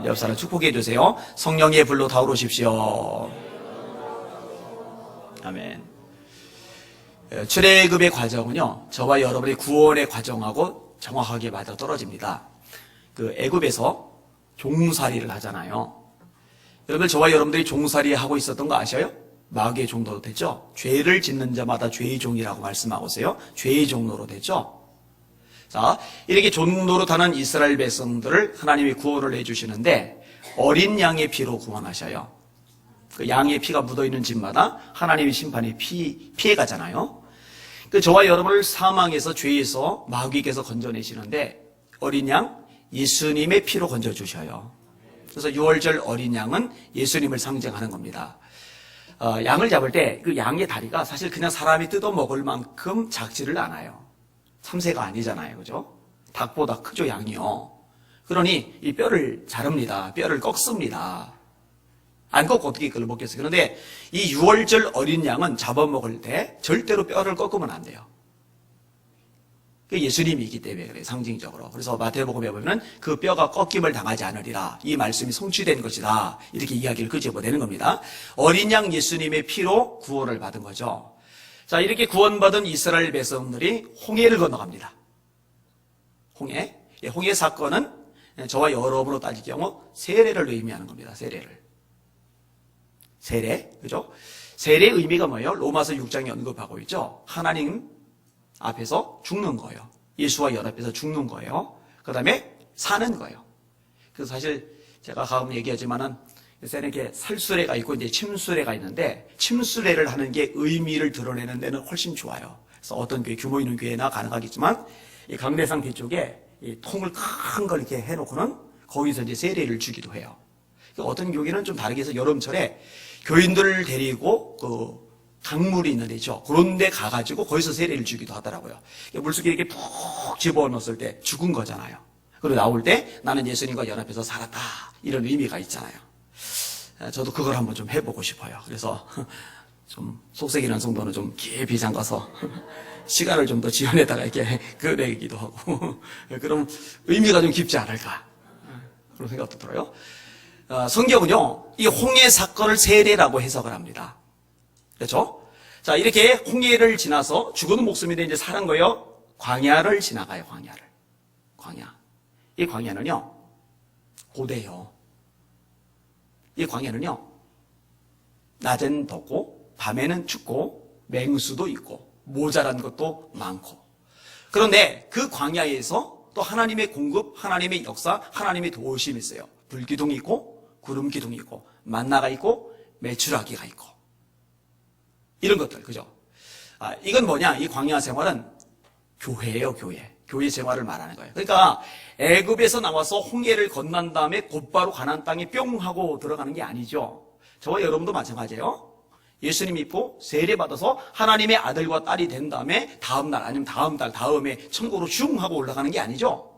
옆 사람 축복해 주세요. 성령의 불로 타오르십시오. 아멘. 출애굽의 과정은요, 저와 여러분의 구원의 과정하고 정확하게 맞아 떨어집니다. 그 애굽에서 종살이를 하잖아요. 여러분, 저와 여러분들이 종살이 하고 있었던 거 아셔요? 마귀의 종로로 됐죠? 죄를 짓는 자마다 죄의 종이라고 말씀하고 있어요. 죄의 종로로 됐죠? 자, 이렇게 종로로 타는 이스라엘 백성들을 하나님이 구원을 해주시는데 어린 양의 피로 구원하셔요. 그 양의 피가 묻어있는 집마다 하나님의 심판이 피해 가잖아요. 그 저와 여러분을 사망에서 죄에서 마귀께서 건져내시는데 어린 양 예수님의 피로 건져주셔요. 그래서 6월절 어린 양은 예수님을 상징하는 겁니다. 양을 잡을 때 그 양의 다리가 사실 그냥 사람이 뜯어 먹을 만큼 작지를 않아요. 참새가 아니잖아요. 그죠? 닭보다 크죠, 양이요. 그러니 이 뼈를 자릅니다. 뼈를 꺾습니다. 안 꺾고 어떻게 그걸 먹겠어요? 그런데 이 6월절 어린 양은 잡아먹을 때 절대로 뼈를 꺾으면 안 돼요. 예수님이기 때문에 그래요, 상징적으로. 그래서 마태복음에 보면 그 뼈가 꺾임을 당하지 않으리라. 이 말씀이 성취된 것이다. 이렇게 이야기를 끄집어내는 겁니다. 어린 양 예수님의 피로 구원을 받은 거죠. 자, 이렇게 구원받은 이스라엘 백성들이 홍해를 건너갑니다. 홍해. 홍해 사건은 저와 여러분으로 따질 경우 세례를 의미하는 겁니다. 세례. 그죠? 세례의 의미가 뭐예요? 로마서 6장에 언급하고 있죠. 하나님 앞에서 죽는 거예요. 예수와 연합해서 죽는 거예요. 그 다음에 사는 거예요. 그래서 사실 제가 가끔 얘기하지만은 요새는 살수레가 있고 이제 침수레가 있는데 침수레를 하는 게 의미를 드러내는 데는 훨씬 좋아요. 그래서 어떤 교회, 규모 있는 교회나 가능하겠지만 이 강대상 뒤쪽에 이 통을 큰 걸 이렇게 해놓고는 거기서 이제 세례를 주기도 해요. 어떤 교회는 좀 다르게 해서 여름철에 교인들을 데리고 그 강물이 있는 데죠. 그런 데 가가지고 거기서 세례를 주기도 하더라고요. 물속에 이렇게 푹 집어넣었을 때 죽은 거잖아요. 그리고 나올 때 나는 예수님과 연합해서 살았다. 이런 의미가 있잖아요. 저도 그걸 한번 좀 해보고 싶어요. 그래서 좀 속색이라는 성도는 좀 깊이 잠가서 시간을 좀 더 지연에다가 이렇게 그려내기도 하고 그럼 의미가 좀 깊지 않을까. 그런 생각도 들어요. 성경은요, 이 홍해 사건을 세례라고 해석을 합니다. 그렇죠? 자, 이렇게 홍해를 지나서 죽은 목숨인데 이제 사는 거예요. 광야를 지나가요, 광야. 이 광야는요, 고대요. 이 광야는요, 낮엔 덥고, 밤에는 춥고, 맹수도 있고, 모자란 것도 많고. 그런데 그 광야에서 또 하나님의 공급, 하나님의 역사, 하나님의 도우심이 있어요. 불기둥이 있고, 구름기둥이 있고, 만나가 있고, 메추라기가 있고. 이런 것들, 그죠? 이건 뭐냐? 이 광야 생활은 교회예요, 교회. 교회 생활을 말하는 거예요. 그러니까 애굽에서 나와서 홍해를 건넌 다음에 곧바로 가나안 땅에 뿅 하고 들어가는 게 아니죠. 저와 여러분도 마찬가지예요. 예수님 믿고 세례 받아서 하나님의 아들과 딸이 된 다음에 다음 날 아니면 다음 달 다음에 천국으로 슝 하고 올라가는 게 아니죠.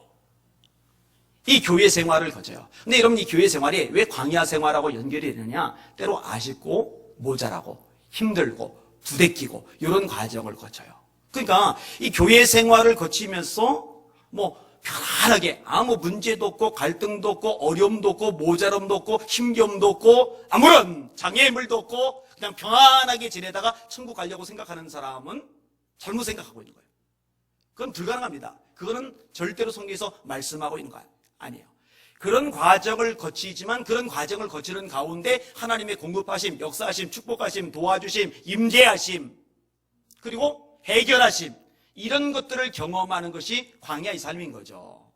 이 교회 생활을 거쳐요. 근데 여러분, 이 교회 생활이 왜 광야 생활하고 연결이 되느냐? 때로 아쉽고 모자라고 힘들고 부대끼고 이런 과정을 거쳐요. 그러니까 이 교회 생활을 거치면서 뭐 편안하게 아무 문제도 없고 갈등도 없고 어려움도 없고 모자람도 없고 힘겨움도 없고 아무런 장애물도 없고 그냥 평안하게 지내다가 천국 가려고 생각하는 사람은 잘못 생각하고 있는 거예요. 그건 불가능합니다. 그거는 절대로 성경에서 말씀하고 있는 거 아니에요. 그런 과정을 거치지만 그런 과정을 거치는 가운데 하나님의 공급하심, 역사하심, 축복하심, 도와주심, 임재하심, 그리고 해결하심, 이런 것들을 경험하는 것이 광야의 삶인 거죠.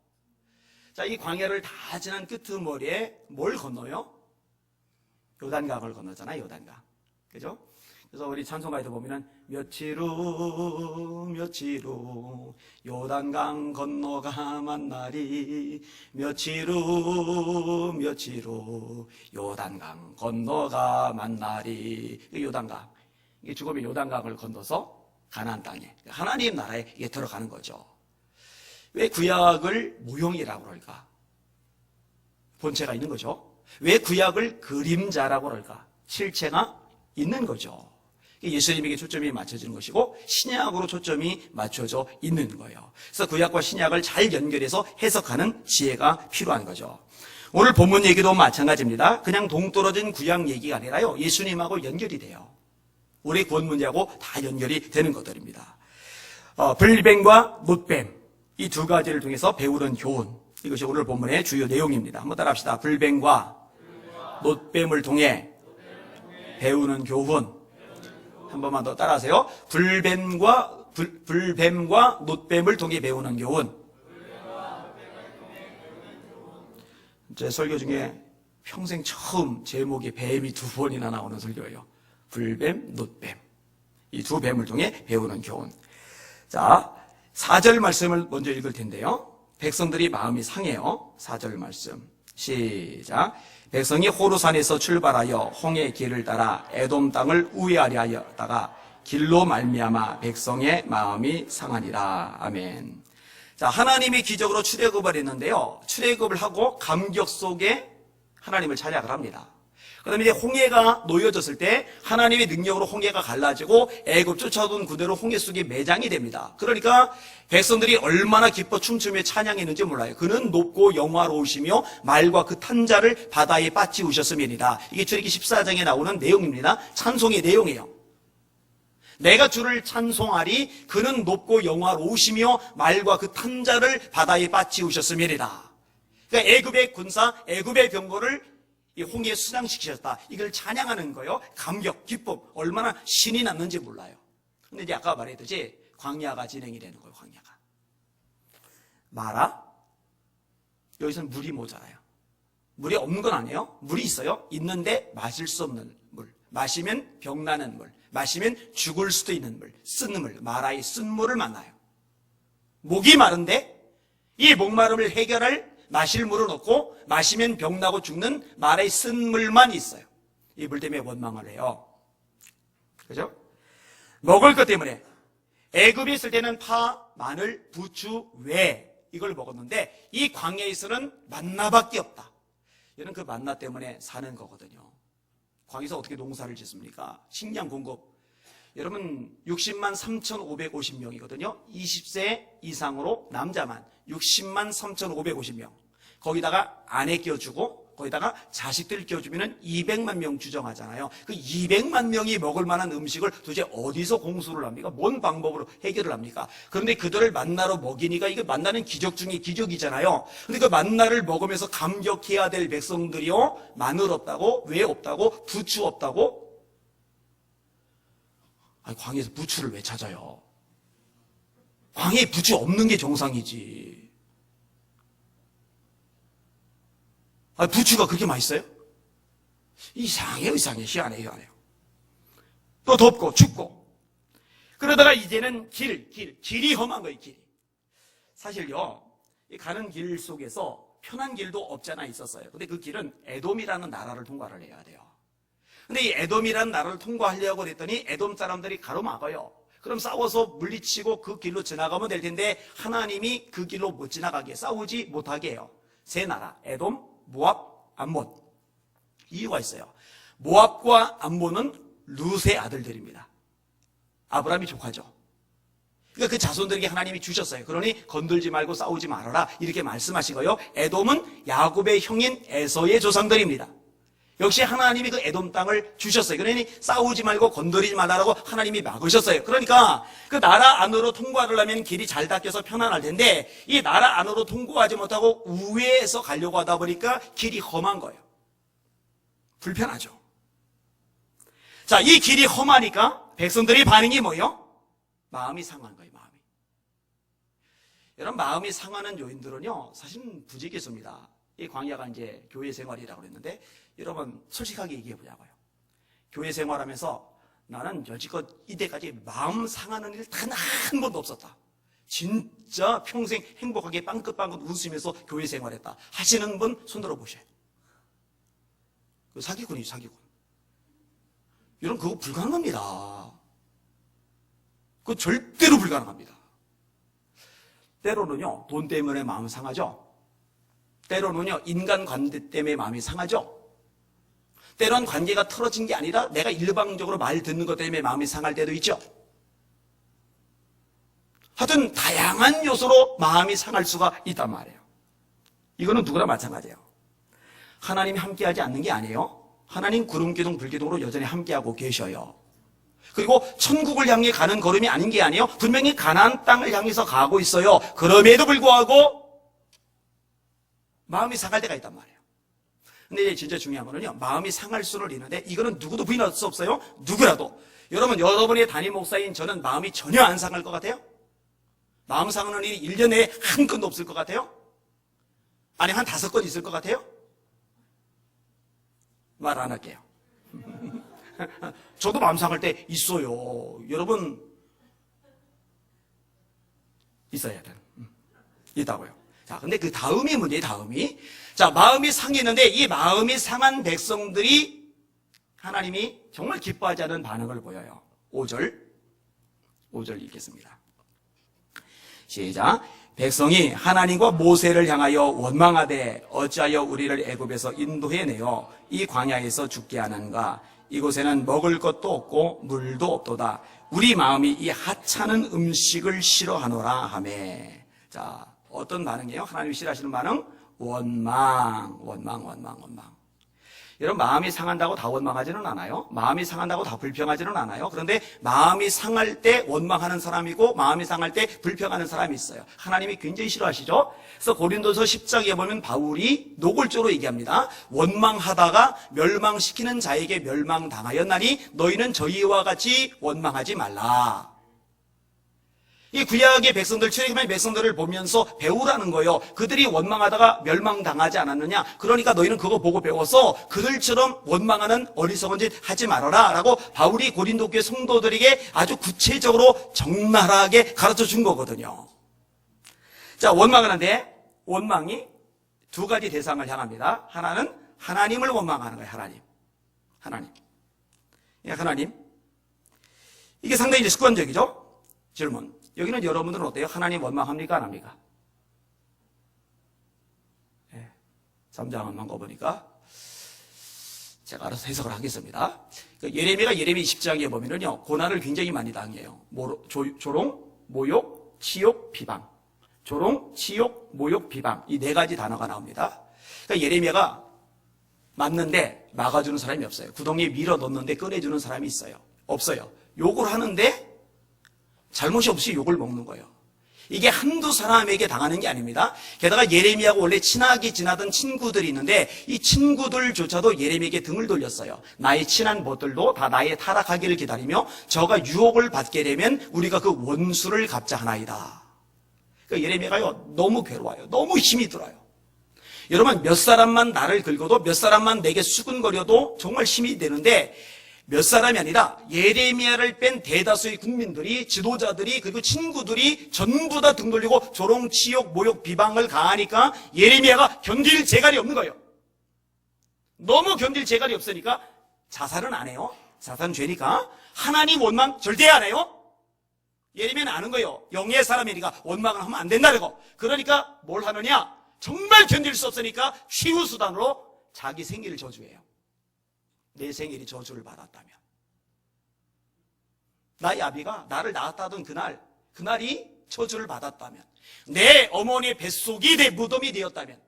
자, 이 광야를 다 지난 끄트머리에 뭘 건너요? 요단강을 건너잖아요, 요단강. 그죠? 그래서 우리 찬송가에도 보면은 며칠 후 요단강 건너가 만나리, 며칠 후 요단강 건너가 만나리. 요단강, 이게 죽음의 요단강을 건너서 가나안 땅에 하나님 나라에 들어가는 거죠. 왜 구약을 모형이라고 그럴까? 본체가 있는 거죠. 왜 구약을 그림자라고 그럴까? 실체가 있는 거죠. 예수님에게 초점이 맞춰지는 것이고 신약으로 초점이 맞춰져 있는 거예요. 그래서 구약과 신약을 잘 연결해서 해석하는 지혜가 필요한 거죠. 오늘 본문 얘기도 마찬가지입니다. 그냥 동떨어진 구약 얘기가 아니라요, 예수님하고 연결이 돼요. 우리 구원 문제하고 다 연결이 되는 것들입니다. 불뱀과 놋뱀, 이 두 가지를 통해서 배우는 교훈, 이것이 오늘 본문의 주요 내용입니다. 한번 따라합시다. 불뱀과 놋뱀을 통해 배우는 교훈. 한 번만 더 따라하세요. 불뱀과 놋뱀을 통해 배우는 교훈. 제 설교 중에 평생 처음 제목이 뱀이 두 번이나 나오는 설교예요. 불뱀, 놋뱀. 이 두 뱀을 통해 배우는 교훈. 자, 4절 말씀을 먼저 읽을 텐데요. 백성들이 마음이 상해요. 4절 말씀. 시작. 백성이 호르산에서 출발하여 홍해 길을 따라 에돔 땅을 우회하려 하였다가 길로 말미암아 백성의 마음이 상하니라. 아멘. 자, 하나님이 기적으로 출애굽을 했는데요. 출애굽을 하고 감격 속에 하나님을 찬양을 합니다. 그다음에 이제 홍해가 놓여졌을 때 하나님의 능력으로 홍해가 갈라지고 애굽 쫓아오던 그대로 홍해 속에 매장이 됩니다. 그러니까 백성들이 얼마나 기뻐 춤추며 찬양했는지 몰라요. 그는 높고 영화로우시며 말과 그 탄자를 바다에 빠지우셨음이니라. 이게 출애굽기 14장에 나오는 내용입니다. 찬송의 내용이에요. 내가 주를 찬송하리, 그는 높고 영화로우시며 말과 그 탄자를 바다에 빠지우셨음이니라. 그러니까 애굽의 군사, 애굽의 병거를 이 홍해에 순항시키셨다. 이걸 찬양하는 거예요. 감격, 기쁨, 얼마나 신이 났는지 몰라요. 근데 이제 아까 말했듯이 광야가 진행이 되는 거예요. 광야가. 마라? 여기서는 물이 모자라요. 물이 없는 건 아니에요. 물이 있어요. 있는데 마실 수 없는 물. 마시면 병나는 물. 마시면 죽을 수도 있는 물. 쓴 물. 마라의 쓴 물을 만나요. 목이 마른데 이 목마름을 해결할 마실 물은 없고 마시면 병나고 죽는 마라의 쓴 물만 있어요. 이 물 때문에 원망을 해요. 그죠? 먹을 것 때문에 애굽에 있을 때는 파, 마늘, 부추, 외 이걸 먹었는데 이 광야에서는 만나밖에 없다. 이런 그 만나 때문에 사는 거거든요. 광야에서 어떻게 농사를 짓습니까? 식량 공급. 여러분 60만 3,550명이거든요. 20세 이상으로 남자만 60만 3,550명. 거기다가 아내 끼워주고 거기다가 자식들 끼워주면 200만 명 추정하잖아요. 그 200만 명이 먹을 만한 음식을 도대체 어디서 공수를 합니까? 뭔 방법으로 해결을 합니까? 그런데 그들을 만나로 먹이니까 이게 만나는 기적 중에 기적이잖아요. 근데 그 만나를 먹으면서 감격해야 될 백성들이요, 마늘 없다고, 왜 없다고, 부추 없다고. 아니, 광야에서 부추를 왜 찾아요? 광야에 부추 없는 게 정상이지. 아, 부추가 그렇게 맛있어요? 이상해요. 희한해요. 또 덥고 춥고. 그러다가 이제는 길이 험한 거예요. 길이. 사실요, 가는 길 속에서 편한 길도 없잖아 있었어요. 근데 그 길은 에돔이라는 나라를 통과를 해야 돼요. 근데 이 에돔이라는 나라를 통과하려고 했더니 에돔 사람들이 가로막아요. 그럼 싸워서 물리치고 그 길로 지나가면 될 텐데 하나님이 그 길로 못 지나가게, 싸우지 못하게 해요. 세 나라, 에돔, 모압, 암몬. 이유가 있어요. 모압과 암몬은 룻의 아들들입니다. 아브라함이 조카죠. 그러니까 그 자손들에게 하나님이 주셨어요. 그러니 건들지 말고 싸우지 말아라 이렇게 말씀하시고요. 에돔은 야곱의 형인 에서의 조상들입니다. 역시 하나님이 그 에돔 땅을 주셨어요. 그러니 싸우지 말고 건드리지 말라고 하나님이 막으셨어요. 그러니까 그 나라 안으로 통과를 하면 길이 잘 닦여서 편안할 텐데 이 나라 안으로 통과하지 못하고 우회해서 가려고 하다 보니까 길이 험한 거예요. 불편하죠. 자, 이 길이 험하니까 백성들의 반응이 뭐예요? 마음이 상한 거예요. 여러분, 마음이 상하는 요인들은요, 사실은 부지기수입니다. 이 광야가 이제 교회 생활이라고 그랬는데, 여러분, 솔직하게 얘기해 보자고요. 교회 생활하면서 나는 여지껏 이때까지 마음 상하는 일 단 한 번도 없었다. 진짜 평생 행복하게 빵긋빵긋 웃으면서 교회 생활했다. 하시는 분 손들어 보셔요. 그 사기꾼이죠, 사기꾼. 여러분, 그거 불가능합니다. 그거 절대로 불가능합니다. 때로는요, 돈 때문에 마음 상하죠. 때로는요, 인간관계 때문에 마음이 상하죠. 때로는 관계가 틀어진 게 아니라 내가 일방적으로 말 듣는 것 때문에 마음이 상할 때도 있죠. 하여튼 다양한 요소로 마음이 상할 수가 있단 말이에요. 이거는 누구나 마찬가지예요. 하나님이 함께하지 않는 게 아니에요. 하나님 구름기둥 불기둥으로 여전히 함께하고 계셔요. 그리고 천국을 향해 가는 걸음이 아닌 게 아니에요. 분명히 가나안 땅을 향해서 가고 있어요. 그럼에도 불구하고 마음이 상할 때가 있단 말이에요. 근데 이제 진짜 중요한 거는요, 마음이 상할 수는 있는데 이거는 누구도 부인할 수 없어요. 누구라도. 여러분의 담임 목사인 저는 마음이 전혀 안 상할 것 같아요? 마음 상하는 일이 1년 내에 한 건도 없을 것 같아요? 아니 한 5건 있을 것 같아요? 말 안 할게요. 저도 마음 상할 때 있어요. 여러분 있어야 돼요. 있다고요. 자, 근데 그 다음이 문제예요. 다음이. 자, 마음이 상했는데 이 마음이 상한 백성들이 하나님이 정말 기뻐하지 않은 반응을 보여요. 5절 읽겠습니다. 시작. 백성이 하나님과 모세를 향하여 원망하되 어찌하여 우리를 애굽에서 인도해내어 이 광야에서 죽게 하는가. 이곳에는 먹을 것도 없고 물도 없도다. 우리 마음이 이 하찮은 음식을 싫어하노라 하매. 자, 어떤 반응이에요? 하나님이 싫어하시는 반응? 원망. 여러분, 마음이 상한다고 다 원망하지는 않아요. 마음이 상한다고 다 불평하지는 않아요. 그런데 마음이 상할 때 원망하는 사람이고 마음이 상할 때 불평하는 사람이 있어요. 하나님이 굉장히 싫어하시죠. 그래서 고린도서 10장에 보면 바울이 노골적으로 얘기합니다. 원망하다가 멸망시키는 자에게 멸망당하였나니 너희는 저희와 같이 원망하지 말라. 이 구약의 백성들, 출애굽의 백성들을 보면서 배우라는 거예요. 그들이 원망하다가 멸망당하지 않았느냐? 그러니까 너희는 그거 보고 배워서 그들처럼 원망하는 어리석은 짓 하지 말아라 라고 바울이 고린도 교회 성도들에게 아주 구체적으로 적나라하게 가르쳐 준 거거든요. 자, 원망하는데 원망이 2가지 대상을 향합니다. 하나는 하나님을 원망하는 거예요. 하나님. 이게 상당히 이제 습관적이죠? 질문. 여기는 여러분들은 어때요? 하나님 원망합니까? 안 합니까? 3장만 거보니까 제가 알아서 해석을 하겠습니다. 예레미야 20장에 보면은요, 고난을 굉장히 많이 당해요. 조롱, 모욕, 치욕, 비방. 조롱, 치욕, 모욕, 비방. 이 4가지 단어가 나옵니다. 그러니까 예레미야가 맞는데 막아주는 사람이 없어요. 구덩이에 밀어 넣는데 꺼내주는 사람이 있어요. 없어요. 욕을 하는데 잘못이 없이 욕을 먹는 거예요. 이게 한두 사람에게 당하는 게 아닙니다. 게다가 예레미야하고 원래 친하게 지나던 친구들이 있는데 이 친구들조차도 예레미야에게 등을 돌렸어요. 나의 친한 벗들도 다 나의 타락하기를 기다리며 저가 유혹을 받게 되면 우리가 그 원수를 갚자 하나이다. 그러니까 예레미야가요, 너무 괴로워요. 너무 힘이 들어요. 여러분, 몇 사람만 나를 긁어도 몇 사람만 내게 수근거려도 정말 힘이 되는데 몇 사람이 아니라 예레미야를 뺀 대다수의 국민들이, 지도자들이, 그리고 친구들이 전부 다 등 돌리고 조롱, 치욕, 모욕, 비방을 가하니까 예레미야가 견딜 재갈이 없는 거예요. 너무 견딜 재갈이 없으니까 자살은 안 해요. 자살은 죄니까. 하나님 원망 절대 안 해요. 예레미야는 아는 거예요. 영의 사람이니까 원망을 하면 안 된다고. 그러니까 뭘 하느냐? 정말 견딜 수 없으니까 최후수단으로 자기 생일을 저주해요. 내 생일이 저주를 받았다면, 나의 아비가 나를 낳았다던 그날이 저주를 받았다면, 내 어머니의 뱃속이 내 무덤이 되었다면,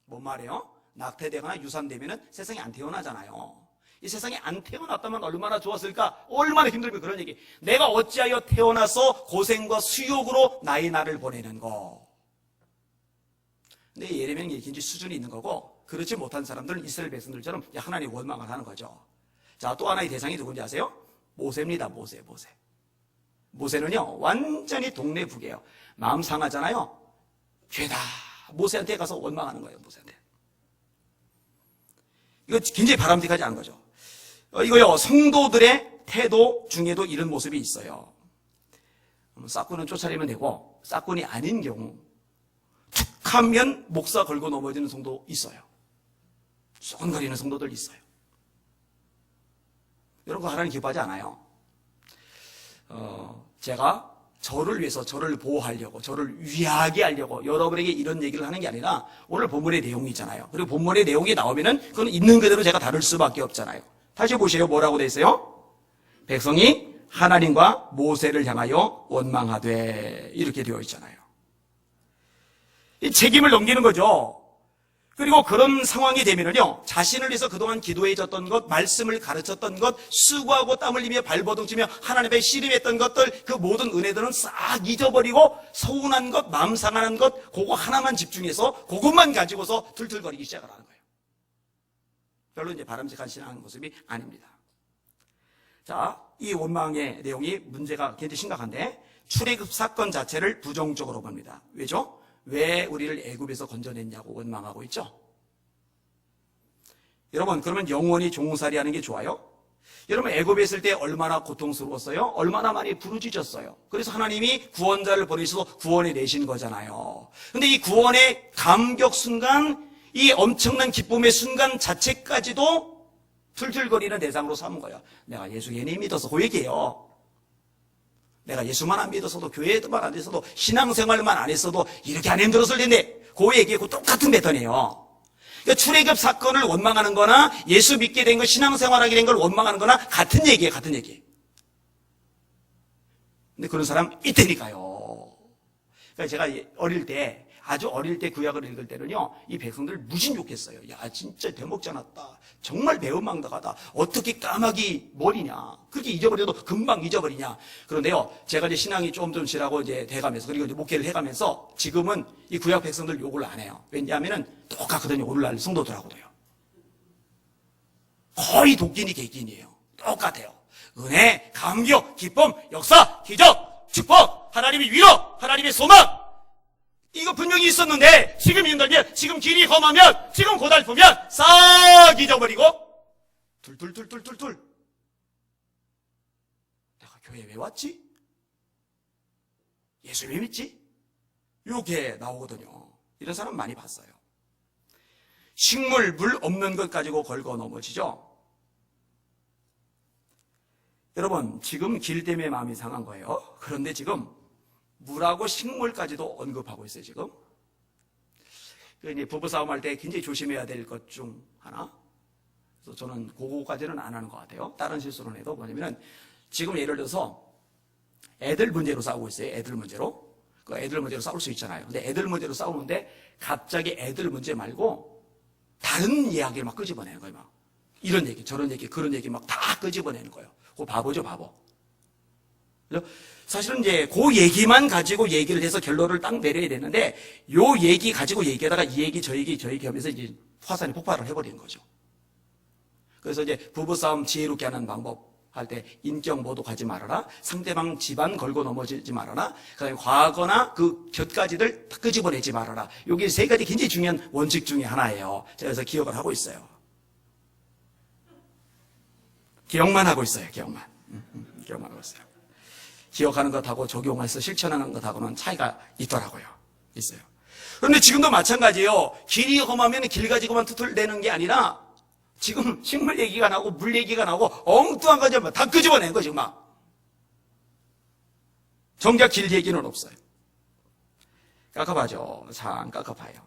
뭔 말이에요? 낙태되거나 유산되면 세상에 안 태어나잖아요. 이 세상에 안 태어났다면 얼마나 좋았을까? 얼마나 힘들고. 그런 얘기. 내가 어찌하여 태어나서 고생과 수욕으로 나의 날을 보내는 거. 근데 예레미야는 굉장히 수준이 있는 거고, 그렇지 못한 사람들은 이스라엘 백성들처럼 하나님 원망을 하는 거죠. 자, 또 하나의 대상이 누군지 아세요? 모세입니다. 모세. 모세는요, 완전히 동네 북이에요. 마음 상하잖아요. 죄다. 모세한테 가서 원망하는 거예요. 모세한테. 이거 굉장히 바람직하지 않은 거죠. 이거요, 성도들의 태도 중에도 이런 모습이 있어요. 싹군은 쫓아내면 되고, 싹군이 아닌 경우 툭 하면 목사 걸고 넘어지는 성도 있어요. 쏘근거리는 성도들 있어요. 여러분, 하나님 기뻐하지 않아요. 제가 저를 위해서, 저를 보호하려고, 저를 위하게 하려고 여러분에게 이런 얘기를 하는 게 아니라 오늘 본문의 내용이 있잖아요. 그리고 본문의 내용이 나오면은 그건 있는 그대로 제가 다룰 수밖에 없잖아요. 다시 보세요. 뭐라고 돼 있어요? 백성이 하나님과 모세를 향하여 원망하되, 이렇게 되어 있잖아요. 이 책임을 넘기는 거죠. 그리고 그런 상황이 되면은요, 자신을 위해서 그동안 기도해줬던 것, 말씀을 가르쳤던 것, 수고하고 땀 흘리며 발버둥치며 하나님 앞에 씨름했던 것들, 그 모든 은혜들은 싹 잊어버리고 서운한 것, 마음 상하는 것, 그거 하나만 집중해서 그것만 가지고서 툴툴거리기 시작을 하는 거예요. 별로 이제 바람직한 신앙 모습이 아닙니다. 자, 이 원망의 내용이 문제가 굉장히 심각한데, 출애굽 사건 자체를 부정적으로 봅니다. 왜죠? 왜 우리를 애굽에서 건져냈냐고 원망하고 있죠. 여러분, 그러면 영원히 종살이 하는 게 좋아요? 여러분, 애굽에 있을 때 얼마나 고통스러웠어요? 얼마나 많이 부르짖었어요. 그래서 하나님이 구원자를 보내셔서 구원해 내신 거잖아요. 근데 이 구원의 감격 순간, 이 엄청난 기쁨의 순간 자체까지도 툴툴거리는 대상으로 삼은 거예요. 내가 예수 괜히 믿어서 그 얘기예요. 내가 예수만 안 믿었어도, 교회만 안 했어도, 신앙생활만 안 했어도 이렇게 안 힘들었을 텐데, 그 얘기하고 똑같은 패턴이에요. 그러니까 출애굽 사건을 원망하는 거나 예수 믿게 된 거, 신앙생활하게 된 걸 원망하는 거나 같은 얘기예요. 같은 얘기. 근데 그런 사람 있다니까요. 그러니까 제가 어릴 때, 아주 어릴 때 구약을 읽을 때는요, 이 백성들 무진 욕했어요. 야, 진짜 대목자 났다. 정말 배은망덕하다. 어떻게 까마귀 머리냐. 그렇게 잊어버려도 금방 잊어버리냐. 그런데요, 제가 이제 신앙이 좀 지나고 이제 돼가면서, 그리고 이제 목회를 해가면서 지금은 이 구약 백성들 욕을 안 해요. 왜냐하면은 똑같거든요. 오늘날 성도들하고도요. 거의 독기니 개기니에요. 똑같아요. 은혜, 감격, 기쁨, 역사, 기적, 축복, 하나님의 위로, 하나님의 소망. 이거 분명히 있었는데 지금 힘들면, 지금 길이 험하면, 지금 고달프면 싹 잊어버리고 툴툴툴툴툴툴. 내가 교회에 왜 왔지? 예수 왜 믿지? 이렇게 나오거든요. 이런 사람 많이 봤어요. 식물, 물 없는 것 가지고 걸고 넘어지죠. 여러분, 지금 길 때문에 마음이 상한 거예요. 그런데 지금 물하고 식물까지도 언급하고 있어요, 지금. 이제 부부싸움 할 때 굉장히 조심해야 될 것 중 하나. 그래서 저는 그거까지는 안 하는 것 같아요. 다른 실수는 해도 뭐냐면은, 지금 예를 들어서 애들 문제로 싸우고 있어요. 애들 문제로. 그 애들 문제로 싸울 수 있잖아요. 근데 애들 문제로 싸우는데 갑자기 애들 문제 말고 다른 이야기를 막 끄집어내는 거예요, 막. 이런 얘기, 저런 얘기, 그런 얘기 막 다 끄집어내는 거예요. 그거 바보죠, 바보. 그래서 사실은 이제 그 얘기만 가지고 얘기를 해서 결론을 딱 내려야 되는데, 요 얘기 가지고 얘기하다가 이 얘기, 저 얘기, 저 얘기 하면서 이제 화산이 폭발을 해버리는 거죠. 그래서 이제 부부싸움 지혜롭게 하는 방법 할 때 인격 모독하지 말아라, 상대방 집안 걸고 넘어지지 말아라, 그 다음에 과거나 그 곁가지들 다 끄집어내지 말아라. 여기 세 가지 굉장히 중요한 원칙 중에 하나예요. 제가 그래서 기억을 하고 있어요. 기억만 하고 있어요. 기억만 하고 있어요. 기억하는 것하고 적용해서 실천하는 것하고는 차이가 있더라고요. 있어요. 그런데 지금도 마찬가지예요. 길이 험하면 길 가지고만 투툴대는 게 아니라 지금 식물 얘기가 나오고 물 얘기가 나오고 엉뚱한 거죠. 다 끄집어낸 거죠, 막. 정작 길 얘기는 없어요. 깝깝하죠. 참 깝깝해요.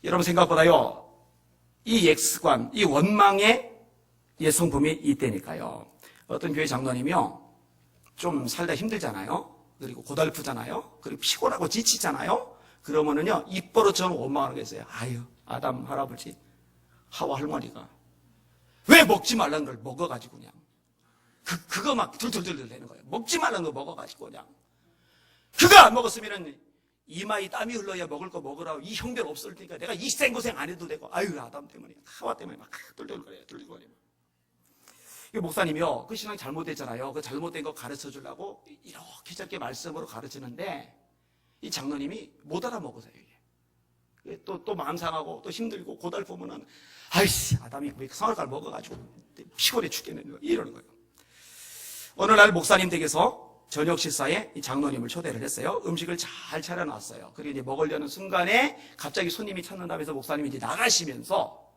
여러분 생각보다요, 이 X관, 이 원망의 성품이 있다니까요. 어떤 교회 장로님이요, 좀 살다 힘들잖아요. 그리고 고달프잖아요. 그리고 피곤하고 지치잖아요. 그러면은요, 입버릇처럼 원망하는 게 있어요. 아유, 아담 할아버지, 하와 할머니가 왜 먹지 말라는 걸 먹어가지고 그냥 그거 막 둘둘둘 되는 거예요. 먹지 말라는 거 먹어가지고 그냥 그거 안 먹었으면은 이마에 땀이 흘러야 먹을 거 먹으라고 이 형편 없을 테니까 내가 이 생고생 안 해도 되고, 아유, 아담 때문에, 하와 때문에 막 둘둘거려요. 둘둘거려요. 이 목사님이요, 그 신앙이 잘못됐잖아요. 그 잘못된 거 가르쳐 주려고 이렇게 저렇게 말씀으로 가르치는데 이 장로님이 못 알아먹으세요. 이게 또 마음 상하고 또 힘들고 고달프면은, 아이씨, 아담이 왜 성악을 먹어가지고 피곤해 죽겠네, 이러는 거예요. 어느 날 목사님 댁에서 저녁 식사에 이 장로님을 초대를 했어요. 음식을 잘 차려놨어요. 그리고 이제 먹으려는 순간에 갑자기 손님이 찾는다면서 목사님이 이제 나가시면서,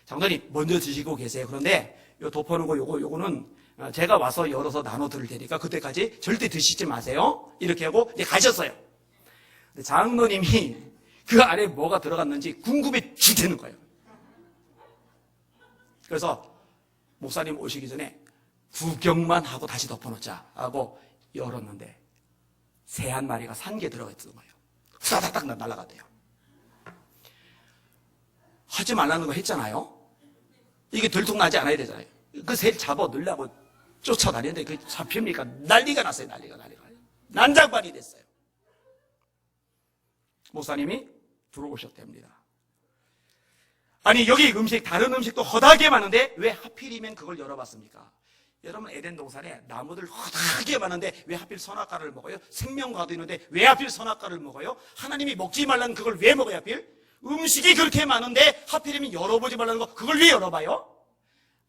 장로님 먼저 드시고 계세요. 그런데 요 덮어놓은 거 요거는 제가 와서 열어서 나눠 드릴 테니까 그때까지 절대 드시지 마세요. 이렇게 하고 이제 가셨어요. 근데 장로님이 그 안에 뭐가 들어갔는지 궁금해 죽겠는 거예요. 그래서 목사님 오시기 전에 구경만 하고 다시 덮어놓자 하고 열었는데 새 한 마리가 산게 들어가 있던 거예요. 후다닥 날아갔대요. 하지 말라는 거 했잖아요. 이게 들통나지 않아야 되잖아요. 그 새 잡아 넣으려고 쫓아다니는데 그게 잡힙니까? 난리가 났어요. 난리가. 난장판이 됐어요. 목사님이 들어오셨답니다. 아니 여기 음식 다른 음식도 허다하게 많은데 왜 하필이면 그걸 열어봤습니까? 여러분 에덴 동산에 나무들 허다하게 많은데 왜 하필 선악과를 먹어요? 생명과도 있는데 왜 하필 선악과를 먹어요? 하나님이 먹지 말라는 그걸 왜 먹어요 하필? 음식이 그렇게 많은데 하필이면 열어보지 말라는 거 그걸 왜 열어봐요?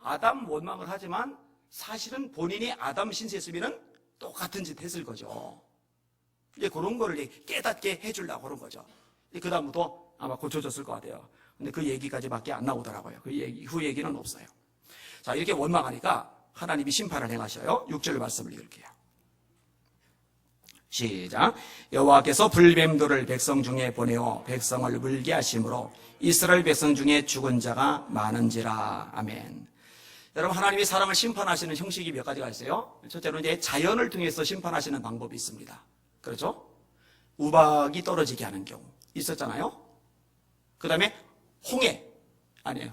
아담 원망을 하지만 사실은 본인이 아담 신세했으면 똑같은 짓 했을 거죠. 이제 그런 거를 깨닫게 해주려고 그런 거죠. 그 다음부터 아마 고쳐졌을 것 같아요. 근데 그 얘기까지밖에 안 나오더라고요. 그 후 얘기는 없어요. 자, 이렇게 원망하니까 하나님이 심판을 행하셔요. 6절 말씀을 읽을게요. 시작. 여호와께서 불뱀들을 백성 중에 보내어 백성을 물게 하심으로 이스라엘 백성 중에 죽은 자가 많은지라. 아멘. 여러분 하나님이 사람을 심판하시는 형식이 몇 가지가 있어요. 첫째로 이제 자연을 통해서 심판하시는 방법이 있습니다. 그렇죠? 우박이 떨어지게 하는 경우 있었잖아요. 그 다음에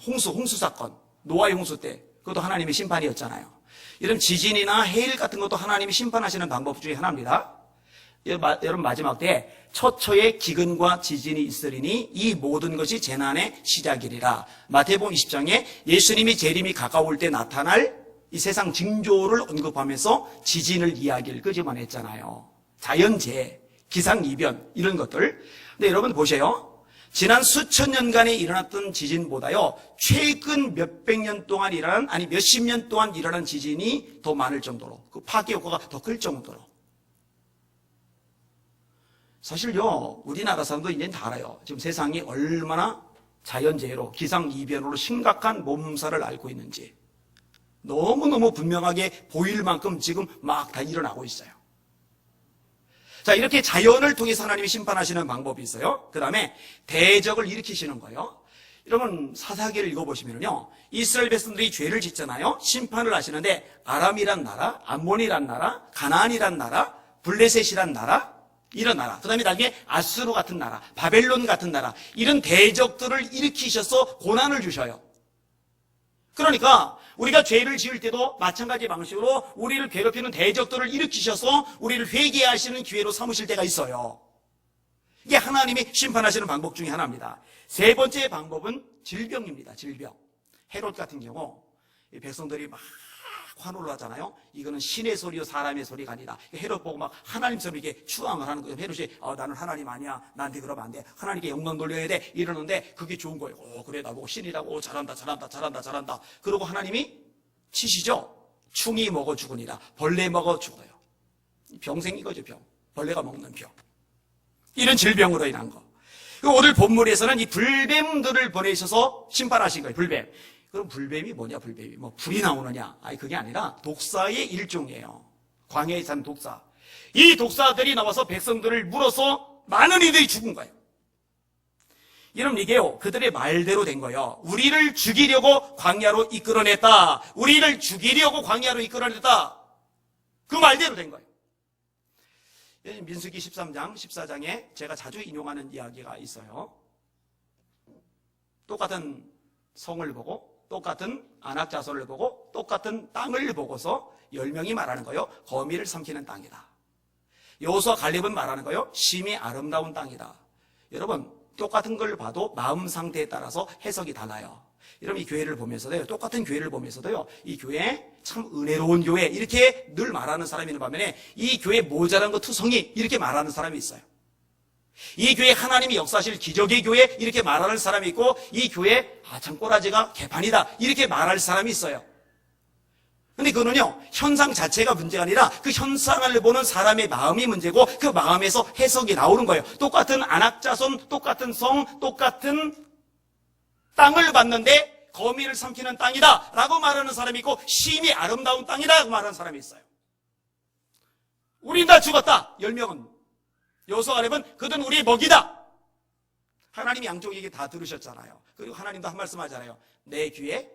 홍수 사건, 노아의 홍수 때 그것도 하나님의 심판이었잖아요. 이런 지진이나 해일 같은 것도 하나님이 심판하시는 방법 중에 하나입니다. 여러분 마지막 때 처처에 기근과 지진이 있으리니 이 모든 것이 재난의 시작이리라. 마태복음 20장에 예수님이 재림이 가까울 때 나타날 이 세상 징조를 언급하면서 지진을 이야기를 끄집어냈잖아요. 자연재해, 기상이변 이런 것들. 근데 여러분 보세요. 지난 수천 년간에 일어났던 지진보다요 최근 몇백 년 동안 일어난 아니 몇십 년 동안 일어난 지진이 더 많을 정도로 그 파괴 효과가 더 클 정도로. 사실요 우리나라 사람도 이제는 다 알아요. 지금 세상이 얼마나 자연재해로 기상이변으로 심각한 몸살을 앓고 있는지 너무너무 분명하게 보일 만큼 지금 막 다 일어나고 있어요. 자, 이렇게 자연을 통해서 하나님이 심판하시는 방법이 있어요. 그 다음에 대적을 일으키시는 거예요. 여러분 사사기를 읽어보시면요 이스라엘 백성들이 죄를 짓잖아요. 심판을 하시는데 아람이란 나라, 암몬이란 나라, 가나안이란 나라, 블레셋이란 나라 이런 나라, 그 다음에 나중에 아수르 같은 나라, 바벨론 같은 나라 이런 대적들을 일으키셔서 고난을 주셔요. 그러니까 우리가 죄를 지을 때도 마찬가지 방식으로 우리를 괴롭히는 대적들을 일으키셔서 우리를 회개해야 하시는 기회로 삼으실 때가 있어요. 이게 하나님이 심판하시는 방법 중에 하나입니다. 세 번째 방법은 질병입니다. 질병. 헤롯 같은 경우 백성들이 막 환호를 하잖아요. 이거는 신의 소리요 사람의 소리가 아니다. 헤롯 보고 막 하나님처럼 이렇게 추앙을 하는 거예요. 헤롯이 나는 하나님 아니야. 나한테 그러면 안 돼. 하나님께 영광 돌려야 돼. 이러는데 그게 좋은 거예요. 그래 나보고 신이라고. 잘한다. 그러고 하나님이 치시죠. 충이 먹어 죽으니라. 벌레 먹어 죽어요. 병생긴 거죠. 병. 벌레가 먹는 병. 이런 질병으로 인한 거. 오늘 본문에서는 이 불뱀들을 보내셔서 심판하신 거예요. 불뱀. 그럼 불뱀이 뭐냐, 불뱀이. 뭐, 불이 나오느냐. 아니, 그게 아니라 독사의 일종이에요. 광야에 산 독사. 이 독사들이 나와서 백성들을 물어서 많은 이들이 죽은 거예요. 여러분, 이게요, 그들의 말대로 된 거예요. 우리를 죽이려고 광야로 이끌어냈다. 우리를 죽이려고 광야로 이끌어냈다. 그 말대로 된 거예요. 민수기 13장, 14장에 제가 자주 인용하는 이야기가 있어요. 똑같은 성을 보고 똑같은 안악자손을 보고 똑같은 땅을 보고서 10명이 말하는 거예요. 거미를 삼키는 땅이다. 여호수아 갈렙은 말하는 거예요. 심히 아름다운 땅이다. 여러분 똑같은 걸 봐도 마음 상태에 따라서 해석이 달라요. 여러분 이 교회를 보면서도요. 똑같은 교회를 보면서도요. 이 교회 참 은혜로운 교회 이렇게 늘 말하는 사람이 있는 반면에 이 교회 모자란 것 투성이 이렇게 말하는 사람이 있어요. 이 교회 하나님이 역사하실 기적의 교회 이렇게 말하는 사람이 있고 이 교회 참 꼬라지가 개판이다 이렇게 말할 사람이 있어요. 근데 그거는요 현상 자체가 문제가 아니라 그 현상을 보는 사람의 마음이 문제고 그 마음에서 해석이 나오는 거예요. 똑같은 안악자손 똑같은 성 똑같은 땅을 봤는데 거미를 삼키는 땅이다 라고 말하는 사람이 있고 심히 아름다운 땅이다 라고 말하는 사람이 있어요. 우린 다 죽었다. 10명은 여호수아 갈렙은 그들은 우리의 먹이다. 하나님이 양쪽 얘기 다 들으셨잖아요. 그리고 하나님도 한 말씀 하잖아요. 내 귀에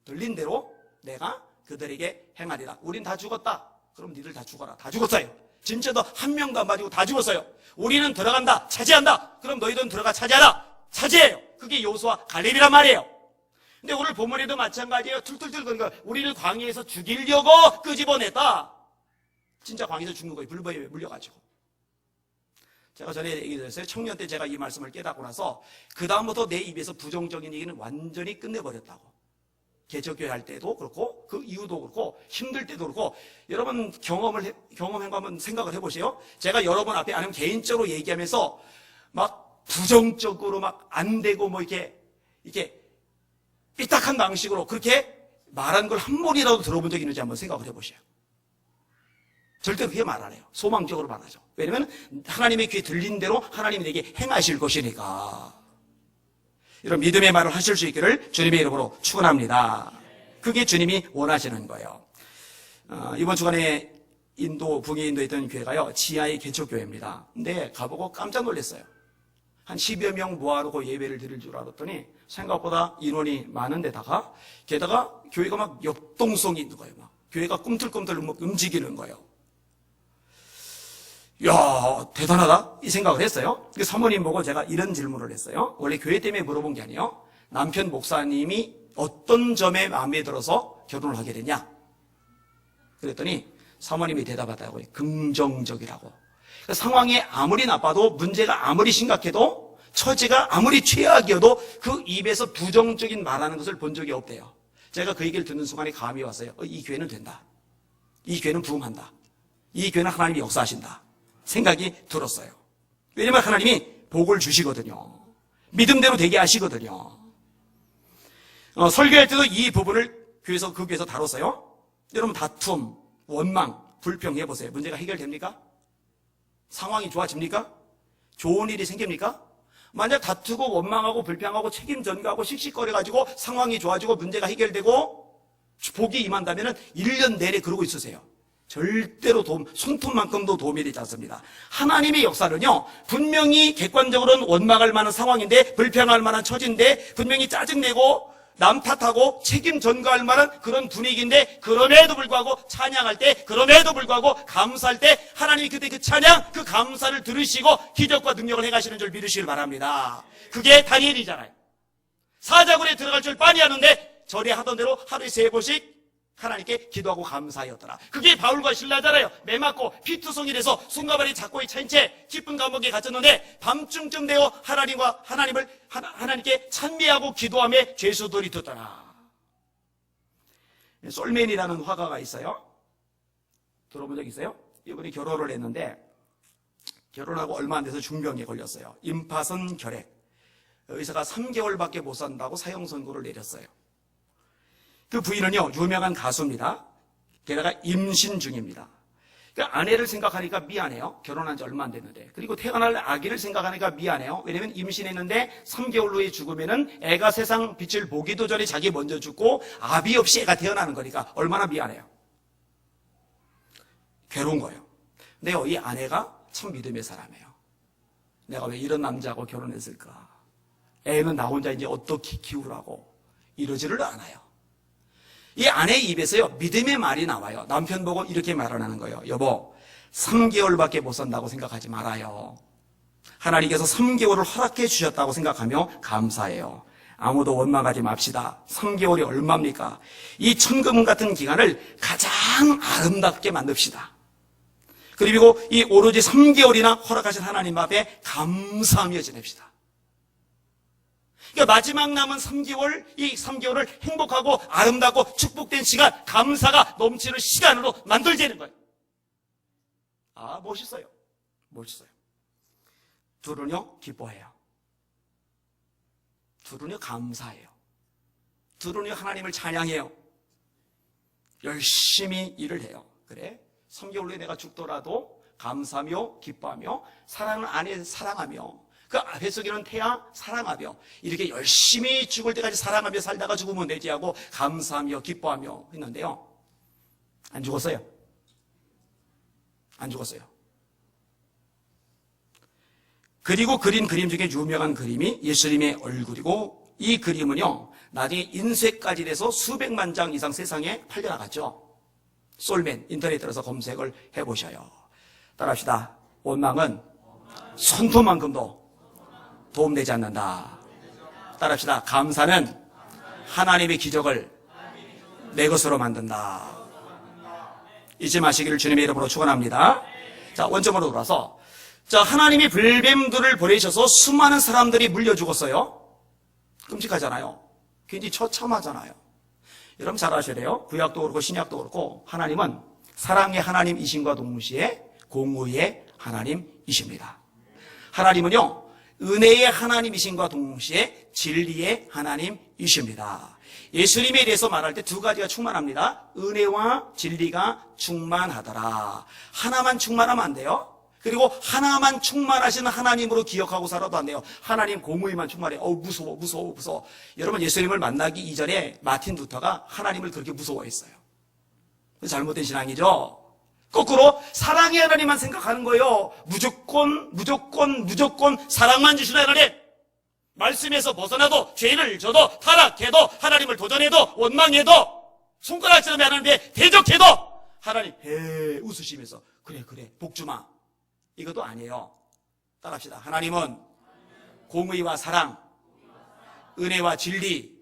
들린 대로 내가 그들에게 행하리라. 우린 다 죽었다. 그럼 니들 다 죽어라. 다 죽었어요. 진짜도 한 명도 안 빠지고 다 죽었어요. 우리는 들어간다. 차지한다. 그럼 너희들은 들어가 차지하라. 차지해요. 그게 여호수아 갈렙이란 말이에요. 근데 오늘 본문에도 마찬가지예요. 툴툴툴 거니까 우리를 광야에서 죽이려고 끄집어냈다. 진짜 광야에서 죽는 거예요. 불법에 물려가지고. 제가 전에 얘기했어요. 청년 때 제가 이 말씀을 깨닫고 나서 그 다음부터 내 입에서 부정적인 얘기는 완전히 끝내버렸다고. 개척교회 할 때도 그렇고 그 이후도 그렇고 힘들 때도 그렇고 여러분 경험한 거 한번 생각을 해보세요. 제가 여러분 앞에 아니면 개인적으로 얘기하면서 막 부정적으로 막 안 되고 뭐 이렇게 삐딱한 방식으로 그렇게 말한 걸 한 번이라도 들어본 적이 있는지 한번 생각을 해보세요. 절대 그렇게 말 안 해요. 소망적으로 말하죠. 왜냐면 하나님의 귀에 들린 대로 하나님이 내게 행하실 것이니까. 이런 믿음의 말을 하실 수 있기를 주님의 이름으로 축원합니다. 그게 주님이 원하시는 거예요. 이번 주간에 북에 인도에 있던 교회가요, 지하의 개척교회입니다. 근데 가보고 깜짝 놀랐어요. 한 10여 명 모아놓고 예배를 드릴 줄 알았더니 생각보다 인원이 많은데다가 게다가 교회가 막 역동성이 있는 거예요. 막 교회가 꿈틀꿈틀 움직이는 거예요. 야, 대단하다 이 생각을 했어요. 사모님 보고 제가 이런 질문을 했어요. 원래 교회 때문에 물어본 게 아니에요. 남편 목사님이 어떤 점에 마음에 들어서 결혼을 하게 됐냐? 그랬더니 사모님이 대답하더라고요. 긍정적이라고. 상황이 아무리 나빠도 문제가 아무리 심각해도 처지가 아무리 최악이어도 그 입에서 부정적인 말하는 것을 본 적이 없대요. 제가 그 얘기를 듣는 순간에 감이 왔어요. 이 교회는 된다. 이 교회는 부흥한다. 이 교회는 하나님이 역사하신다. 생각이 들었어요. 왜냐면 하나님이 복을 주시거든요. 믿음대로 되게 하시거든요. 설교할 때도 이 부분을 그 교회에서 다뤘어요. 여러분 다툼, 원망, 불평 해보세요. 문제가 해결됩니까? 상황이 좋아집니까? 좋은 일이 생깁니까? 만약 다투고 원망하고 불평하고 책임 전가하고 씩씩거려가지고 상황이 좋아지고 문제가 해결되고 복이 임한다면 1년 내내 그러고 있으세요. 절대로 손톱만큼도 도움이 되지 않습니다. 하나님의 역사는요, 분명히 객관적으로는 원망할 만한 상황인데, 불평할 만한 처지인데, 분명히 짜증내고, 남 탓하고, 책임 전가할 만한 그런 분위기인데, 그럼에도 불구하고 찬양할 때, 그럼에도 불구하고 감사할 때, 하나님이 그때 그 찬양, 그 감사를 들으시고, 기적과 능력을 행하시는 줄 믿으시길 바랍니다. 그게 다니엘이잖아요. 사자굴에 들어갈 줄 빤히 아는데, 절에 하던 대로 하루에 3번씩 하나님께 기도하고 감사하였더라. 그게 바울과 신라잖아요. 매 맞고 피투성이 돼서 손과 발이 작고에 차인 채 깊은 감옥에 갇혔는데 밤중쯤 되어 하나님께 찬미하고 기도하며 죄수들이 듣더라. 솔맨이라는 화가가 있어요. 들어본 적 있어요? 이분이 결혼을 했는데 결혼하고 얼마 안 돼서 중병에 걸렸어요. 임파선 결핵. 의사가 3개월밖에 못 산다고 사형 선고를 내렸어요. 그 부인은요, 유명한 가수입니다. 게다가 임신 중입니다. 그러니까 아내를 생각하니까 미안해요. 결혼한 지 얼마 안 됐는데. 그리고 태어날 아기를 생각하니까 미안해요. 왜냐면 임신했는데 3개월 후에 죽으면은 애가 세상 빛을 보기도 전에 자기 먼저 죽고 아비 없이 애가 태어나는 거니까 얼마나 미안해요. 괴로운 거예요. 근데 이 아내가 참 믿음의 사람이에요. 내가 왜 이런 남자하고 결혼했을까? 애는 나 혼자 이제 어떻게 키우라고 이러지를 않아요. 이 아내의 입에서요, 믿음의 말이 나와요. 남편 보고 이렇게 말을 하는 거예요. 여보, 3개월밖에 못 산다고 생각하지 말아요. 하나님께서 3개월을 허락해 주셨다고 생각하며 감사해요. 아무도 원망하지 맙시다. 3개월이 얼마입니까? 이 천금 같은 기간을 가장 아름답게 만듭시다. 그리고 이 오로지 3개월이나 허락하신 하나님 앞에 감사하며 지냅시다. 그러니까 마지막 남은 3개월, 이 3개월을 행복하고 아름답고 축복된 시간, 감사가 넘치는 시간으로 만들자는 거예요. 아, 멋있어요. 멋있어요. 둘은요, 기뻐해요. 둘은요, 감사해요. 둘은요, 하나님을 찬양해요. 열심히 일을 해요. 그래, 3개월 후에 내가 죽더라도 감사하며 기뻐하며 사랑하는 아내 사랑하며 그 뱃속에는 태아 사랑하며 이렇게 열심히 죽을 때까지 사랑하며 살다가 죽으면 되지 하고 감사하며 기뻐하며 했는데요. 안 죽었어요. 안 죽었어요. 그리고 그린 그림 중에 유명한 그림이 예수님의 얼굴이고 이 그림은요, 나중에 인쇄까지 돼서 수백만 장 이상 세상에 팔려나갔죠. 솔맨, 인터넷 들어서 검색을 해보셔요. 따라합시다. 원망은 손톱만큼도 도움되지 않는다. 따라합시다. 감사는 하나님의 기적을 내 것으로 만든다. 잊지 마시기를 주님의 이름으로 축원합니다. 자, 원점으로 돌아서, 자, 하나님이 불뱀들을 보내셔서 수많은 사람들이 물려 죽었어요. 끔찍하잖아요. 굉장히 처참하잖아요. 여러분 잘 아셔야 돼요. 구약도 그렇고 신약도 그렇고 하나님은 사랑의 하나님이심과 동시에 공의의 하나님이십니다. 하나님은요, 은혜의 하나님이심과 동시에 진리의 하나님이십니다. 예수님에 대해서 말할 때 두 가지가 충만합니다. 은혜와 진리가 충만하더라. 하나만 충만하면 안 돼요. 그리고 하나만 충만하시는 하나님으로 기억하고 살아도 안 돼요. 하나님 공의만 충만해요. 무서워. 여러분, 예수님을 만나기 이전에 마틴 루터가 하나님을 그렇게 무서워했어요. 잘못된 신앙이죠. 거꾸로 사랑의 하나님만 생각하는 거예요. 무조건 사랑만 주시는 하나님. 말씀에서 벗어나도, 죄를 져도, 타락해도, 하나님을 도전해도, 원망해도, 손가락질하며 하나님께 대적해도 하나님 웃으시면서 그래 복주마. 이것도 아니에요. 따라합시다. 하나님은 공의와 사랑, 은혜와 진리,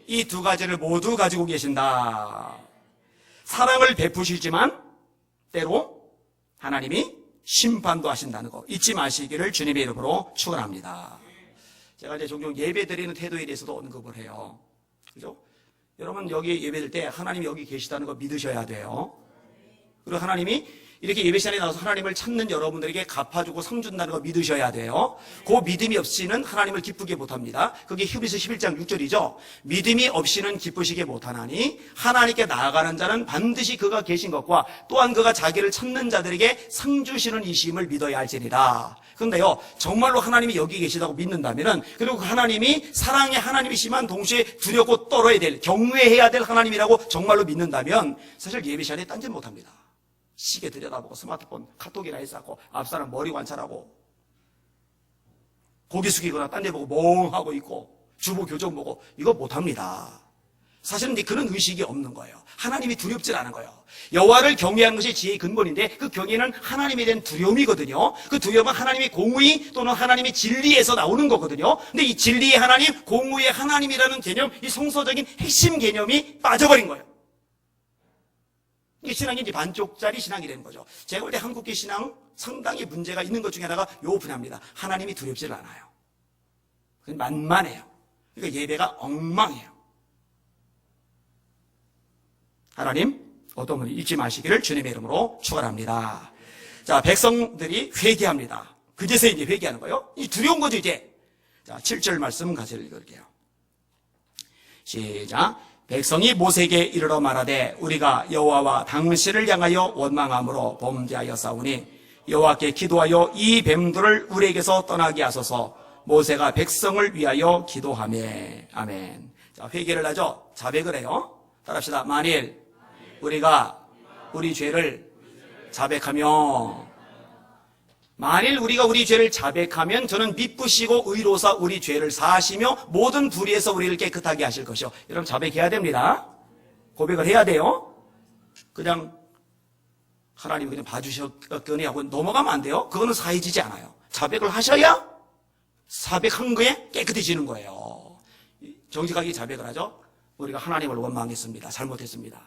이 두 가지를 모두 가지고 계신다. 사랑을 베푸시지만 때로 하나님이 심판도 하신다는 거 잊지 마시기를 주님의 이름으로 축원합니다. 제가 이제 종종 예배 드리는 태도에 대해서도 언급을 해요. 그죠? 여러분, 여기 예배 드릴 때 하나님이 여기 계시다는 거 믿으셔야 돼요. 그리고 하나님이 이렇게 예배 시간에 나와서 하나님을 찾는 여러분들에게 갚아주고 상 준다는 거 믿으셔야 돼요. 그 믿음이 없이는 하나님을 기쁘게 못합니다. 그게 히브리서 11장 6절이죠. 믿음이 없이는 기쁘시게 못하나니 하나님께 나아가는 자는 반드시 그가 계신 것과 또한 그가 자기를 찾는 자들에게 상 주시는 이심을 믿어야 할지니라. 그런데요, 정말로 하나님이 여기 계시다고 믿는다면은, 그리고 그 하나님이 사랑의 하나님이시만 동시에 두렵고 떨어야 될, 경외해야 될 하나님이라고 정말로 믿는다면 사실 예배 시간에 딴짓 못합니다. 시계 들여다보고 스마트폰 카톡이나 했었고 앞사람 머리 관찰하고 고개 숙이거나 딴 데 보고 멍하고 있고 주보 교정 보고 이거 못합니다. 사실은 그런 의식이 없는 거예요. 하나님이 두렵질 않은 거예요. 여호와를 경외하는 것이 지혜의 근본인데 그 경외는 하나님에 대한 두려움이거든요. 그 두려움은 하나님의 공의 또는 하나님의 진리에서 나오는 거거든요. 근데 이 진리의 하나님, 공의의 하나님이라는 개념, 이 성서적인 핵심 개념이 빠져버린 거예요. 이 신앙이 이제 반쪽짜리 신앙이 되는 거죠. 제가 볼 때 한국계 신앙 상당히 문제가 있는 것 중에 하나가 요 분야입니다. 하나님이 두렵질 않아요. 그건 만만해요. 그러니까 예배가 엉망해요. 하나님, 어떤 분이 잊지 마시기를 주님의 이름으로 축원합니다. 자, 백성들이 회개합니다. 그제서 이제 회개하는 거예요. 이 두려운 거죠, 이제. 자, 7절 말씀 같이 읽을게요. 시작. 백성이 모세에게 이르러 말하되 우리가 여호와와 당신을 향하여 원망함으로 범죄하였사오니 여호와께 기도하여 이 뱀들을 우리에게서 떠나게 하소서. 모세가 백성을 위하여 기도하매. 아멘. 자, 회개를 하죠. 자백을 해요. 따라합시다. 만일 우리가 우리 죄를 자백하며, 만일 우리가 우리 죄를 자백하면 저는 미쁘시고 의로사 우리 죄를 사하시며 모든 불의에서 우리를 깨끗하게 하실 것이요. 여러분, 자백해야 됩니다. 고백을 해야 돼요. 그냥 하나님 그냥 봐주셨거니 하고 넘어가면 안 돼요. 그거는 사해지지 않아요. 자백을 하셔야 자백한 거에 깨끗해지는 거예요. 정직하게 자백을 하죠. 우리가 하나님을 원망했습니다. 잘못했습니다.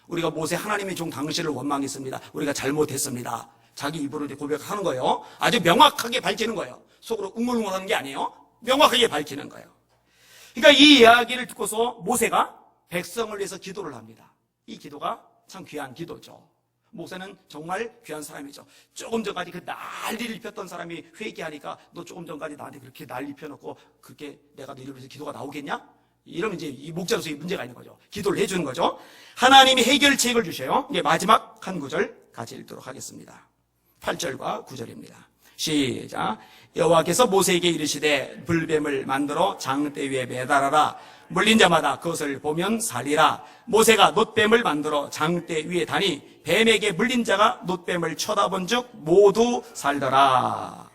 우리가 모세 하나님의 종 당신을 원망했습니다. 우리가 잘못했습니다. 자기 입으로 이제 고백하는 거예요. 아주 명확하게 밝히는 거예요. 속으로 웅물웅물하는 게 아니에요. 명확하게 밝히는 거예요. 그러니까 이 이야기를 듣고서 모세가 백성을 위해서 기도를 합니다. 이 기도가 참 귀한 기도죠. 모세는 정말 귀한 사람이죠. 조금 전까지 그 난리를 폈던 사람이 회개하니까 너 조금 전까지 나한테 그렇게 난리 펴놓고 그렇게 내가 너희를 위해서 기도가 나오겠냐? 이러면 이제 이 목자로서 문제가 있는 거죠. 기도를 해주는 거죠. 하나님이 해결책을 주셔요. 이제 마지막 한 구절 같이 읽도록 하겠습니다. 8절과 9절입니다. 시작. 여호와께서 모세에게 이르시되 불뱀을 만들어 장대 위에 매달아라. 물린 자마다 그것을 보면 살리라. 모세가 놋뱀을 만들어 장대 위에 다니 뱀에게 물린 자가 놋뱀을 쳐다본 즉 모두 살더라.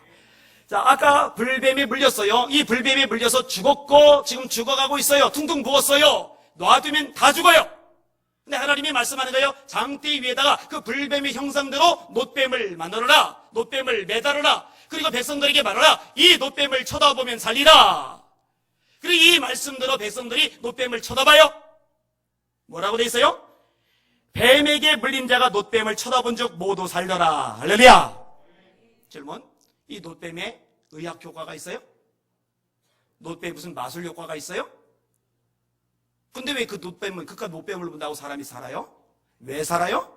자, 아까 불뱀에 물렸어요. 이 불뱀에 물려서 죽었고 지금 죽어가고 있어요. 퉁퉁 부었어요. 놔두면 다 죽어요. 근데 하나님이 말씀하는 거예요. 장대 위에다가 그 불뱀의 형상대로 놋뱀을 만들어라. 놋뱀을 매달아라. 그리고 백성들에게 말하라. 이 놋뱀을 쳐다보면 살리라. 그리고 이 말씀대로 백성들이 놋뱀을 쳐다봐요. 뭐라고 돼 있어요? 뱀에게 물린 자가 놋뱀을 쳐다본 즉 모두 살더라. 할렐루야. 질문, 이 놋뱀에 의학 효과가 있어요? 놋뱀에 무슨 마술 효과가 있어요? 근데 왜 그 놋뱀은, 그깟 놋뱀을 본다고 사람이 살아요? 왜 살아요?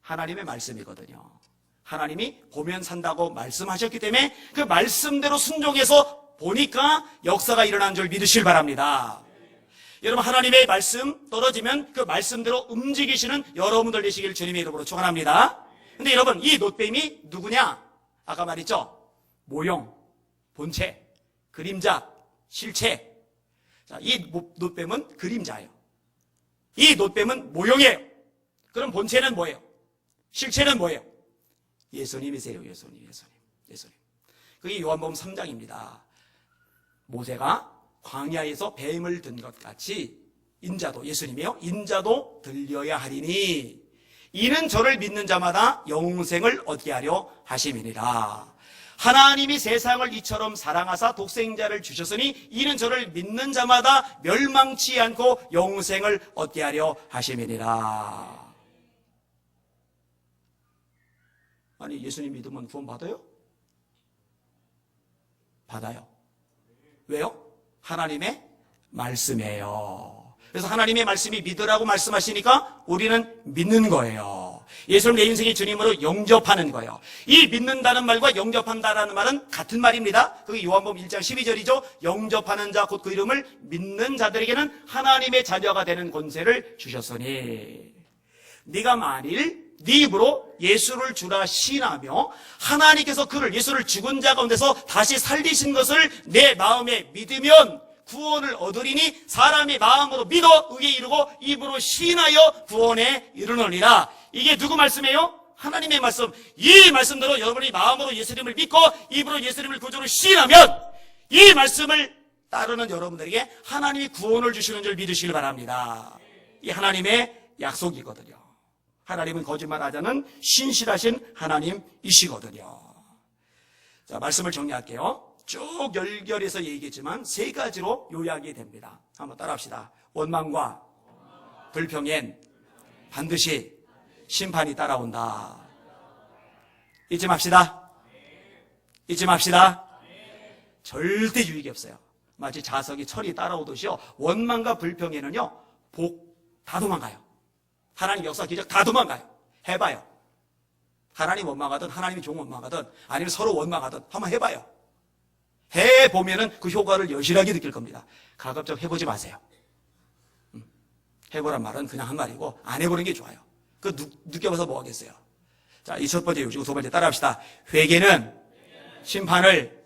하나님의 말씀이거든요. 하나님이 보면 산다고 말씀하셨기 때문에 그 말씀대로 순종해서 보니까 역사가 일어난 줄 믿으시길 바랍니다. 여러분, 하나님의 말씀 떨어지면 그 말씀대로 움직이시는 여러분들 되시길 주님의 이름으로 축원합니다. 근데 여러분, 이 놋뱀이 누구냐? 아까 말했죠? 모형, 본체, 그림자, 실체. 자, 이 놋뱀은 그림자예요. 이 놋뱀은 모형이에요. 그럼 본체는 뭐예요? 실체는 뭐예요? 예수님이세요. 예수님. 그게 요한복음 3장입니다. 모세가 광야에서 뱀을 든 것 같이 인자도, 예수님이요, 인자도 들려야 하리니 이는 저를 믿는 자마다 영생을 얻게 하려 하심이니라. 하나님이 세상을 이처럼 사랑하사 독생자를 주셨으니 이는 저를 믿는 자마다 멸망치 않고 영생을 얻게 하려 하심이니라. 아니, 예수님 믿으면 구원 받아요? 받아요. 왜요? 하나님의 말씀이에요. 그래서 하나님의 말씀이 믿으라고 말씀하시니까 우리는 믿는 거예요. 예수를 내 인생의 주님으로 영접하는 거예요. 이 믿는다는 말과 영접한다는 말은 같은 말입니다. 그게 요한복음 1장 12절이죠. 영접하는 자 곧 그 이름을 믿는 자들에게는 하나님의 자녀가 되는 권세를 주셨으니 네가 만일 네 입으로 예수를 주라 시인하며 하나님께서 그를, 예수를 죽은 자 가운데서 다시 살리신 것을 내 마음에 믿으면 구원을 얻으리니 사람이 마음으로 믿어 의에 이르고 입으로 시인하여 구원에 이르느니라. 이게 누구 말씀이에요? 하나님의 말씀. 이 말씀대로 여러분이 마음으로 예수님을 믿고 입으로 예수님을 구주로 시인하면 이 말씀을 따르는 여러분들에게 하나님이 구원을 주시는 줄 믿으시길 바랍니다. 이 하나님의 약속이거든요. 하나님은 거짓말하지 않는 신실하신 하나님이시거든요. 자, 말씀을 정리할게요. 쭉 열결해서 얘기했지만 세 가지로 요약이 됩니다. 한번 따라합시다. 원망과 불평엔 반드시 심판이 따라온다. 잊지 맙시다. 잊지 맙시다. 절대 유익이 없어요. 마치 자석이 철이 따라오듯이요, 원망과 불평에는요, 복 다 도망가요. 하나님 역사 기적 다 도망가요. 해봐요. 하나님 원망하든 하나님이 종 원망하든 아니면 서로 원망하든 한번 해봐요. 해보면은 그 효과를 여실하게 느낄 겁니다. 가급적 해보지 마세요. 해보란 말은 그냥 한 말이고 안 해보는 게 좋아요. 그 느껴봐서 뭐 하겠어요. 자, 이 첫 번째 요지고 두 번째 따라합시다. 회개는 심판을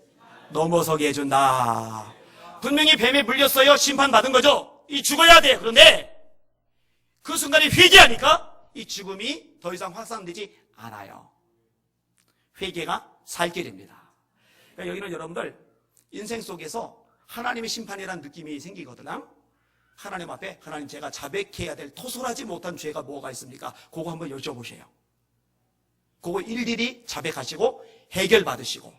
넘어서게 해준다. 분명히 뱀에 물렸어요. 심판받은 거죠. 이 죽어야 돼. 그런데 그 순간에 회개하니까 이 죽음이 더 이상 확산되지 않아요. 회개가 살 길입니다. 그러니까 여기는 여러분들 인생 속에서 하나님의 심판이라는 느낌이 생기거든요. 하나님 앞에, 하나님 제가 자백해야 될 토설하지 못한 죄가 뭐가 있습니까? 그거 한번 여쭤보세요. 그거 일일이 자백하시고 해결받으시고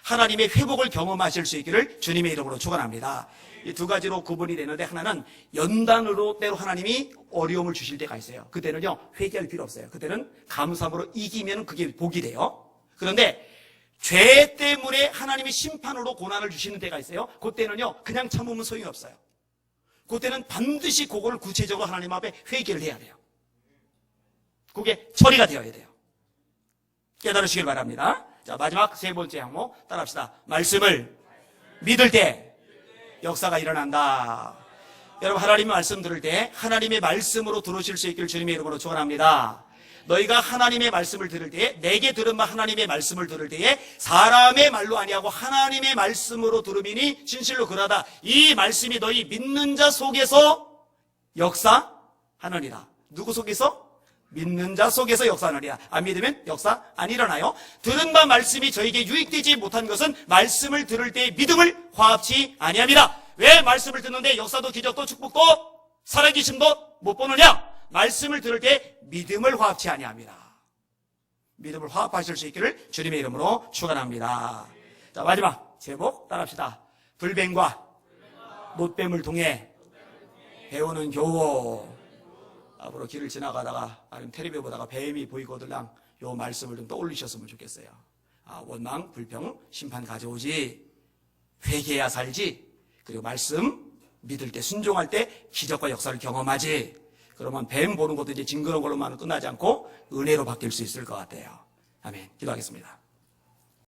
하나님의 회복을 경험하실 수 있기를 주님의 이름으로 축원합니다. 이 두 가지로 구분이 되는데, 하나는 연단으로 때로 하나님이 어려움을 주실 때가 있어요. 그때는요, 회개할 필요 없어요. 그때는 감사함으로 이기면 그게 복이 돼요. 그런데 죄 때문에 하나님이 심판으로 고난을 주시는 때가 있어요. 그때는요, 그냥 참으면 소용이 없어요. 그때는 반드시 그걸 구체적으로 하나님 앞에 회개를 해야 돼요. 그게 처리가 되어야 돼요. 깨달으시길 바랍니다. 자, 마지막 세 번째 항목 따라합시다. 말씀을 믿을 때 역사가 일어난다. 여러분, 하나님의 말씀 들을 때 하나님의 말씀으로 들으실 수 있기를 주님의 이름으로 축원합니다. 너희가 하나님의 말씀을 들을 때에, 내게 들은 바 하나님의 말씀을 들을 때에 사람의 말로 아니하고 하나님의 말씀으로 들음이니 진실로 그러하다. 이 말씀이 너희 믿는 자 속에서 역사하느니라. 누구 속에서? 믿는 자 속에서 역사하느니라. 안 믿으면 역사 안 일어나요. 들은 바 말씀이 저에게 유익되지 못한 것은 말씀을 들을 때의 믿음을 화합치 아니함이라. 왜 말씀을 듣는데 역사도 기적도 축복도 살아계심도 못 보느냐? 말씀을 들을 때 믿음을 화합치 아니함이라. 믿음을 화합하실 수 있기를 주님의 이름으로 축원합니다. 자, 마지막 제목 따라합시다. 불뱀과 못뱀을 통해 배우는 교훈. 앞으로 길을 지나가다가 아니면 텔레비전 보다가 뱀이 보이거들랑 요 말씀을 좀 떠올리셨으면 좋겠어요. 원망, 불평, 심판 가져오지. 회개해야 살지. 그리고 말씀 믿을 때, 순종할 때 기적과 역사를 경험하지. 그러면 뱀 보는 것도 이제 징그러운 걸로만은 끝나지 않고 은혜로 바뀔 수 있을 것 같아요. 아멘. 기도하겠습니다.